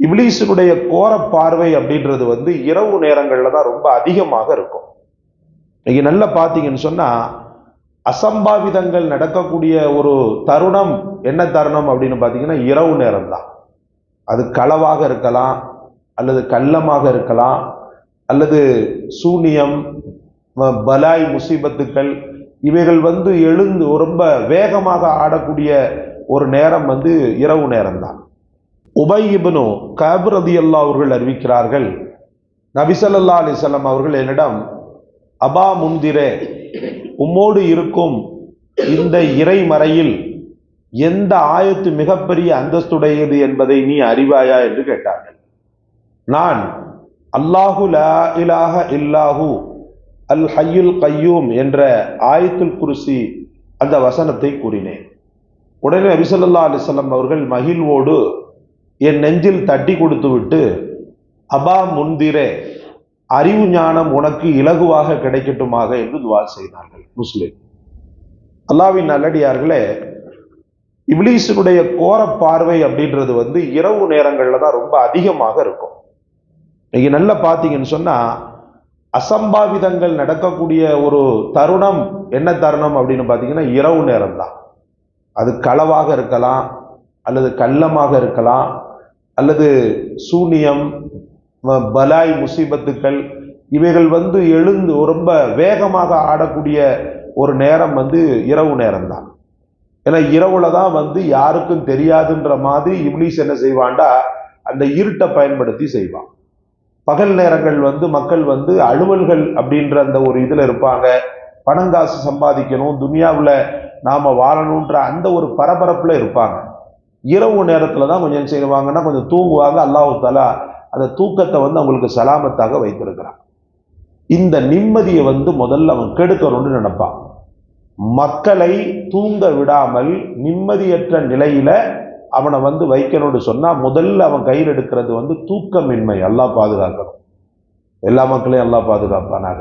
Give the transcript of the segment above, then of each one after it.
இப்லீஸினுடைய கோர பார்வை அப்படின்றது இரவு நேரங்கள்ல தான் ரொம்ப அதிகமாக இருக்கும். நீங்க நல்லா பார்த்தீங்கன்னு சொன்னா அசம்பாவிதங்கள் நடக்கக்கூடிய ஒரு தருணம் என்ன தருணம் அப்படின்னு பார்த்தீங்கன்னா இரவு நேரம் தான். அது களவாக இருக்கலாம், அல்லது கள்ளமாக இருக்கலாம், அல்லது சூனியம், பலாய், முசீபத்துக்கள் இவைகள் எழுந்து ரொம்ப வேகமாக ஆடக்கூடிய ஒரு நேரம் இரவு நேரம் தான். உபை இப்னு கஅப் ரலியல்லாஹு அவர்கள் அறிவிக்கிறார்கள், நபி ஸல்லல்லாஹு அலைஹி வஸல்லம் அவர்கள் என்னிடம், அபா முன்திரே, உம்மோடு இருக்கும் இந்த இறைமறையில் எந்த ஆயத்து மிகப்பெரிய அந்தஸ்துடையது என்பதை நீ அறிவாயா என்று கேட்டார்கள். நான் அல்லாஹு லா இலாஹ இல்லாஹு அல் ஹய்யுல் கய்யூம் என்ற ஆயத்துல் குர்சி அந்த வசனத்தை கூறினேன். உடனே நபி ஸல்லல்லாஹு அலைஹி வஸல்லம் அவர்கள் மகிழ்வோடு என் நெஞ்சில் தட்டி கொடுத்து விட்டு, அபா முன்திரே, அறிவு ஞானம் உனக்கு இலகுவாக கிடைக்கட்டுமாக என்று துவா செய்தார்கள். முஸ்லிம். அல்லாஹ்வின் நல்லடியார்களே, இப்லீஸினுடைய கோர பார்வை அப்படின்றது இரவு நேரங்கள்ல தான் ரொம்ப அதிகமாக இருக்கும். நீங்க நல்லா பார்த்தீங்கன்னு சொன்னா அசம்பாவிதங்கள் நடக்கக்கூடிய ஒரு தருணம் என்ன தருணம் அப்படின்னு பார்த்தீங்கன்னா இரவு நேரம் தான். அது களவாக இருக்கலாம், அல்லது கள்ளமாக இருக்கலாம், அல்லது சூனியம், பலாய், முசீபத்துக்கள் இவைகள் எழுந்து ரொம்ப வேகமாக ஆடக்கூடிய ஒரு நேரம் இரவு நேரம் தான். ஏன்னா இரவுல தான் யாருக்கும் தெரியாதுன்ற மாதிரி இப்லீஸ் என்ன செய்வான்டா, அந்த இருட்டை பயன்படுத்தி செய்வான். பகல் நேரங்கள் மக்கள் அலுவல்கள் அப்படின்ற அந்த ஒரு இதுல இருப்பாங்க, பணங்காசு சம்பாதிக்கணும், துனியாவில் நாம வாழணுன்ற அந்த ஒரு பரபரப்புல இருப்பாங்க. இரவு நேரத்துல தான் கொஞ்சம் செய்வாங்கன்னா கொஞ்சம் தூங்குவாங்க. அல்லாஹ் தஆலா அந்த தூக்கத்தை அவங்களுக்கு சலாமத்தாக வைத்திருக்கிறான். இந்த நிம்மதியை முதல்ல அவன் கெடுக்கணும்னு நினைப்பான். மக்களை தூங்க விடாமல் நிம்மதியற்ற நிலையில அவனை வைக்கணும்னு சொன்னா முதல்ல அவன் கையில் எடுக்கிறது தூக்கமின்மை. அல்லாஹ் பாதுகாக்கணும். எல்லா மக்களையும் அல்லாஹ் பாதுகாப்பானாக.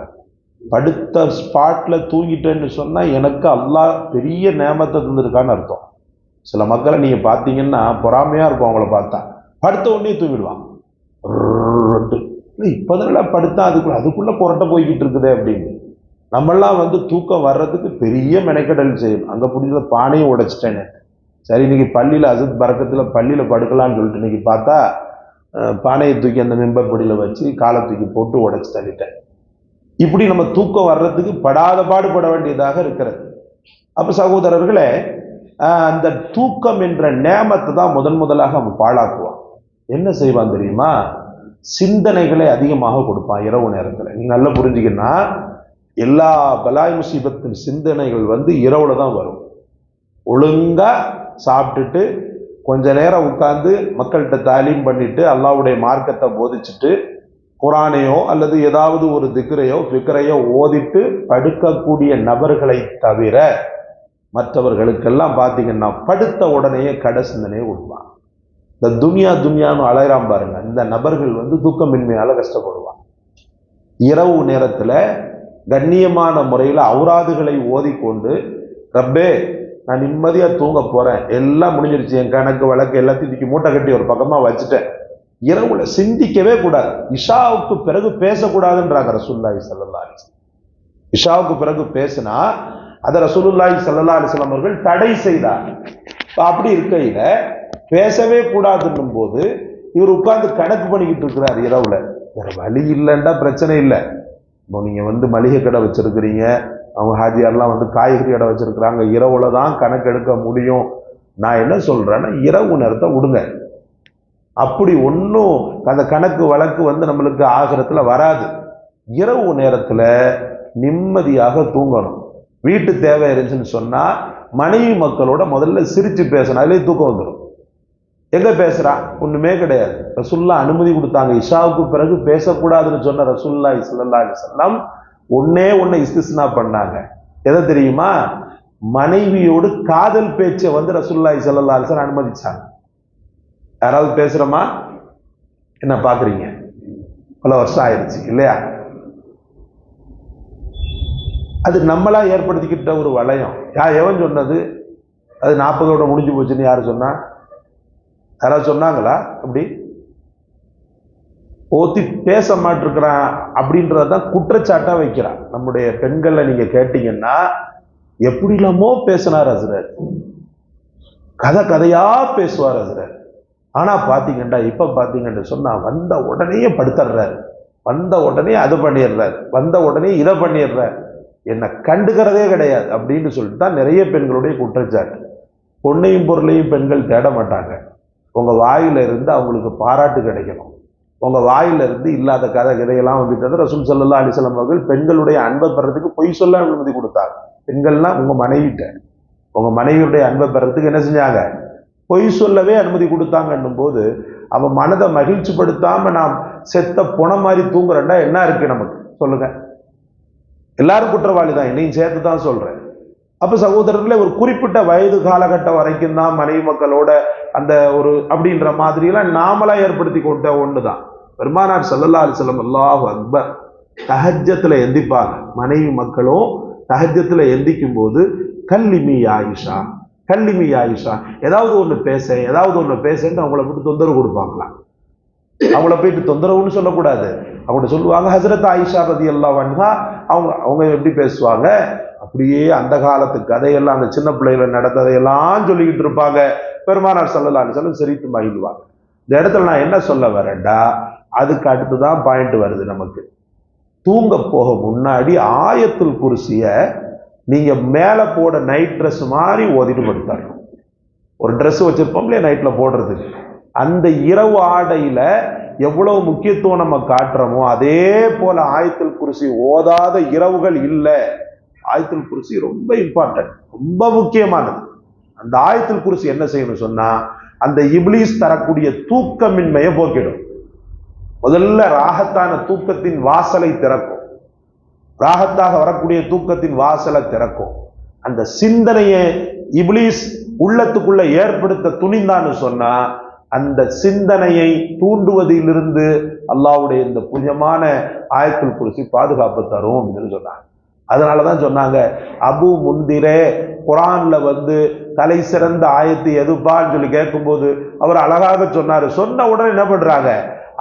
படுத்த ஸ்பாட்ல தூங்கிட்டேன்னு சொன்னா எனக்கு அல்லாஹ் பெரிய நேமத்தை தந்திருக்கான்னு அர்த்தம். சில மக்களை நீங்க பார்த்தீங்கன்னா பொறாமையா இருக்கும், அவங்கள பார்த்தா படுத்த உடனே தூங்கிடுவாங்க. இப்பதான் படுத்தா அதுக்குள்ள புரட்ட போய்கிட்டு இருக்குது அப்படின்னு. நம்மெல்லாம் தூக்கம் வர்றதுக்கு பெரிய மெனக்கடல் செய்யணும். அங்க புரிஞ்ச பானையும் உடைச்சிட்டேன்னு, சரி இன்னைக்கு பள்ளியில அசத் பறக்கத்துல பள்ளியில படுக்கலான்னு சொல்லிட்டு இன்னைக்கு பார்த்தா பானையை தூக்கி அந்த மெம்பர் படியில வச்சு காலை தூக்கி போட்டு உடைச்சு தள்ளிட்டேன். இப்படி நம்ம தூக்கம் வர்றதுக்கு படாத பாடுபட வேண்டியதாக இருக்கிறது. அப்ப சகோதரர்களே, அந்த தூக்கம் என்ற நேமத்தை தான் முதலாக அவன் பாழாக்குவான். என்ன செய்வான் தெரியுமா? சிந்தனைகளை அதிகமாக கொடுப்பான் இரவு நேரத்துல. நீங்க நல்லா புரிஞ்சுக்கன்னா, எல்லா பலாய் முசீபத்தின் சிந்தனைகள் இரவுல தான் வரும். ஒழுங்கா சாப்பிட்டுட்டு கொஞ்ச நேரம் உட்கார்ந்து மக்கள்கிட்ட தாலீம் பண்ணிட்டு அல்லாஹ்வுடைய மார்க்கத்தை போதிச்சுட்டு குரானையோ அல்லது ஏதாவது ஒரு திக்ரையோ ஃபிக்ரையோ ஓதிட்டு படுக்கக்கூடிய நபர்களை தவிர மற்றவர்களுக்கெல்லாம் பார்த்தீங்கன்னா படுத்த உடனேயே கடை சிந்தனையை கொடுப்பான். இந்த துனியான்னு அலைறாம் பாருங்க, இந்த நபர்கள் தூக்கமின்மையால கஷ்டப்படுவான். இரவு நேரத்துல கண்ணியமான முறையில் அவுராதுகளை ஓதிக்கொண்டு, ரப்பே நான் நிம்மதியா தூங்க போறேன், எல்லாம் முடிஞ்சிருச்சு, என் கணக்கு வழக்கு எல்லாத்தையும் தூக்கி மூட்டை கட்டி ஒரு பக்கமா வச்சுட்டேன், இரவுல சிந்திக்கவே கூடாது, இஷாவுக்கு பிறகு பேசக்கூடாதுன்றாங்க ரசூலுல்லாஹி ஸல்லல்லாஹு அலைஹி வஸல்லம். இஷாவுக்கு பிறகு பேசினா அதை ரசூலுல்லாஹி ஸல்லல்லாஹு அலைஹி வஸல்லம் அவர்கள் தடை செய்தார். அப்படி இருக்கையில பேசவே கூடாதுன்னும் போது இவர் உட்கார்ந்து கணக்கு பண்ணிக்கிட்டு இருக்கிறார் இரவுல. வேற வழி இல்லைன்னா பிரச்சனை இல்லை. இப்போ நீங்க மளிகை கடை வச்சிருக்கிறீங்க, அவங்க ஹாஜியார்லாம் காய்கறி கடை வச்சிருக்கிறாங்க, இரவுல தான் கணக்கு எடுக்க முடியும். நான் என்ன சொல்றேன்னா இரவு நேரத்தை விடுங்க. அப்படி ஒன்றும் அந்த கணக்கு வழக்கு நம்மளுக்கு ஆகிறதுல வராது. இரவு நேரத்துல நிம்மதியாக தூங்கணும். வீட்டு தேவை இருந்துச்சுன்னு சொன்னா மனைவி மக்களோட முதல்ல சிரிச்சு பேசணும், அதுலேயே தூக்கம் வந்துடும். எங்க பேசுறான்? ஒண்ணுமே கிடையாது. ரசூலுல்லாஹ் அனுமதி கொடுத்தாங்க, இஷாவுக்கு பிறகு பேசக்கூடாதுன்னு சொன்ன ரசூலுல்லாஹி ஸல்லல்லாஹு அலைஹி வஸல்லம் ஒண்ணு இஸ்திஸ்னா பண்ணாங்க. எதை தெரியுமா? மனைவியோடு காதல் பேச்சை ரசூலுல்லாஹி ஸல்லல்லாஹு அலைஹி வஸல்லம் அனுமதிச்சாங்க. யாராவது பேசுறோமா? என்ன பாக்குறீங்க? பல வருஷம் ஆயிடுச்சு இல்லையா? அது நம்மளா ஏற்படுத்திக்கிட்ட ஒரு வளையம். எவன் சொன்னது? அது 40ஓட முடிஞ்சு போச்சுன்னு யாரு சொன்னா? யாராவது சொன்னாங்களா? அப்படி போத்தி பேச மாட்டிருக்கிறான் அப்படின்றதான் குற்றச்சாட்டா வைக்கிறான். நம்முடைய பெண்களை நீங்க கேட்டீங்கன்னா எப்படி இல்லாமோ பேசினார் ஹஸ்ரத், கதையா பேசுவார் ஹஸ்ரத். ஆனா பாத்தீங்கன்னா இப்ப பாத்தீங்கன்னு சொன்னா வந்த உடனே படுத்துடுறாரு, வந்த உடனே அது பண்ணிடுறாரு, வந்த உடனே இதை பண்ணிடுறாரு, என்னை கண்டுக்கிறதே கிடையாது அப்படின்னு சொல்லிட்டு தான் நிறைய பெண்களுடைய குற்றச்சாட்டு. பொண்ணையும் பொருளையும் பெண்கள் தேட மாட்டாங்க. உங்க வாயில இருந்து அவங்களுக்கு பாராட்டு கிடைக்கணும், உங்க வாயில இருந்து இல்லாத கதையெல்லாம் வந்துட்டு ரசூல் ஸல்லல்லாஹு அலைஹி வஸல்லம் அவர்கள் பெண்களுடைய அன்பை பெறதுக்கு பொய் சொல்ல அனுமதி கொடுத்தாங்க. பெண்கள்னா உங்க மனைவிட்ட, உங்க மனைவியுடைய அன்பை பெறதுக்கு என்ன செஞ்சாங்க? பொய் சொல்லவே அனுமதி கொடுத்தாங்கன்னும் போது அவன் மனதை மகிழ்ச்சிப்படுத்தாம நாம் செத்த புண மாதிரி தூங்குறேன்டா என்ன இருக்கு நமக்கு சொல்லுங்க? எல்லாரும் குற்றவாளி தான், என்னையும் சேர்த்து தான் சொல்றேன். அப்ப சகோதரர்களே, ஒரு குறிப்பிட்ட வயது காலகட்டம் வரைக்கும் தான் மனைவி மக்களோட அந்த ஒரு அப்படின்ற மாதிரி எல்லாம் நாமளா ஏற்படுத்தி கொண்ட ஒண்ணுதான். பெருமானார் ஸல்லல்லாஹு அலைஹி வஸல்லம் அல்லாஹு அக்பர் தஹஜ்ஜத்துல எந்திப்பாங்க. மனைவி மக்களும் தஹஜ்ஜத்துல எந்திக்கும் போது கல்லிமி ஆயிஷா, கல்லிமி ஆயிஷா, ஏதாவது ஒண்ணு பேசன்னு அவங்கள போட்டு தொந்தரவு கொடுப்பாங்களாம். அவங்கள போயிட்டு தொந்தரவுன்னு சொல்லக்கூடாது, அவங்க சொல்லுவாங்க ஹஜ்ரத் ஆயிஷா ரலியல்லாஹு அன்ஹா அவங்க எப்படி பேசுவாங்க அப்படியே அந்த காலத்து கதையெல்லாம் அந்த சின்ன பிள்ளைகளை நடந்ததையெல்லாம் சொல்லிக்கிட்டு இருப்பாங்க. பெருமானார் ஸல்லல்லாஹு அலைஹி வஸல்லம் சிரித்து மகிழ்வாங்க. இந்த இடத்துல நான் என்ன சொல்ல வரேன்டா, அதுக்கு அடுத்துதான் பாயிண்ட் வருது நமக்கு. தூங்க போக முன்னாடி ஆயத்துல் குர்சிய நீங்க மேல போட நைட் ட்ரெஸ் மாதிரி ஓதிட்டு படுத்தாங்க. ஒரு ட்ரெஸ் வச்சிருப்போம் இல்லையா நைட்ல போடுறதுக்கு, அந்த இரவு ஆடையில எவ்வளவு முக்கியத்துவம் நம்ம காட்டுறோமோ அதே போல ஆயத்துல் குர்சி ஓதாத இரவுகள் இல்லை. ஆயத்துல் குர்சி ரொம்ப இம்பார்ட்டன்ட், ரொம்ப முக்கியமானது. அந்த ஆயத்துல் குர்சி என்ன செய்யணும் சொன்னா, அந்த இப்லீஸ் தரக்கூடிய தூக்கமின்மையை போக்கிடும். முதல்ல ராகத்தான தூக்கத்தின் வாசலை திறக்கும், ராகத்தாக வரக்கூடிய தூக்கத்தின் வாசலை திறக்கும். அந்த சிந்தனையை இப்லீஸ் உள்ளத்துக்குள்ள ஏற்படுத்த துணிந்தான்னு சொன்னா அந்த சிந்தனையை தூண்டுவதிலிருந்து அல்லாஹ்வுடைய இந்த புனிதமான ஆயத்துல் குர்சி பாதுகாப்பு தரும் அப்படின்னு சொன்னாங்க. அதனாலதான் சொன்னாங்க, அபு முந்திரே குரான்ல தலை சிறந்த ஆயத்து எதுப்பான்னு சொல்லி கேட்கும்போது அவர் அழகாக சொன்னாரு. சொன்ன உடனே என்ன பண்றாங்க,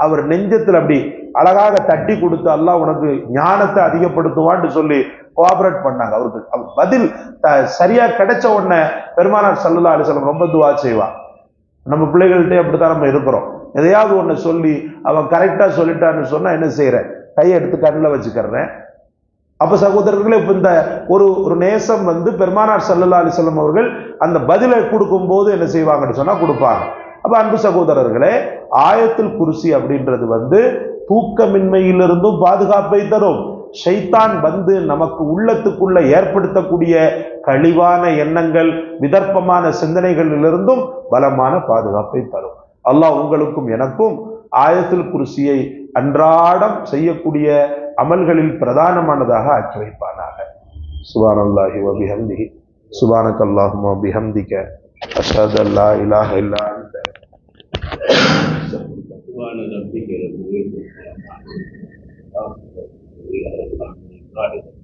அவர் நெஞ்சத்தில் அப்படி அழகாக தட்டி கொடுத்து அல்லாஹ் உனக்கு ஞானத்தை அதிகப்படுத்துவான்னு சொல்லி கோஆபரேட் பண்ணாங்க. அவருக்கு பதில் சரியா கிடைச்ச உடனே பெருமானார் ஸல்லல்லாஹு அலைஹி வஸல்லம் ரொம்ப துஆ செய்வாங்க. நம்ம பிள்ளைகள்கிட்ட அப்படித்தான் நம்ம இருக்கிறோம். எதையாவது ஒண்ணு சொல்லி அவன் கரெக்டா சொல்லிட்டான்னு சொன்னா என்ன செய்யறேன், கையை எடுத்து கண்ணில் வச்சுக்கிறேன். அப்ப சகோதரர்களே, இப்ப இந்த ஒரு நேசம் பெருமானார் ஸல்லல்லாஹு அலைஹி வஸல்லம் அவர்கள் அந்த பதிலை கொடுக்கும் போது என்ன செய்வாங்கன்னு சொன்னா கொடுப்பாங்க. அப்ப அன்பு சகோதரர்களே, ஆயத்துல் குர்சி அப்படின்றது தூக்கமின்மையிலிருந்தும் பாதுகாப்பை தரும். ஷைத்தான் நமக்கு உள்ளத்துக்குள்ள ஏற்படுத்தக்கூடிய கழிவான எண்ணங்கள், விதர்ப்பமான சிந்தனைகளிலிருந்தும் பலமான பாதுகாப்பை தரும். அல்லாஹ் உங்களுக்கும் எனக்கும் ஆயத்துல் குர்சியை அன்றாடம் செய்யக்கூடிய அமல்களில் பிரதானமானதாக ஆக்கி வைப்பானாக. சுப்ஹானல்லாஹி வ பிஹம்திஹி, சுப்ஹானக்கல்லாஹும்ம வ பிஹம்திக, அஷ்ஹது அன் லா இலாஹ இல்லா அன்த, சுப்ஹான ரப்பிக ரப்பில் இஸ்ஸத்தி அம்மா யசிஃபூன்.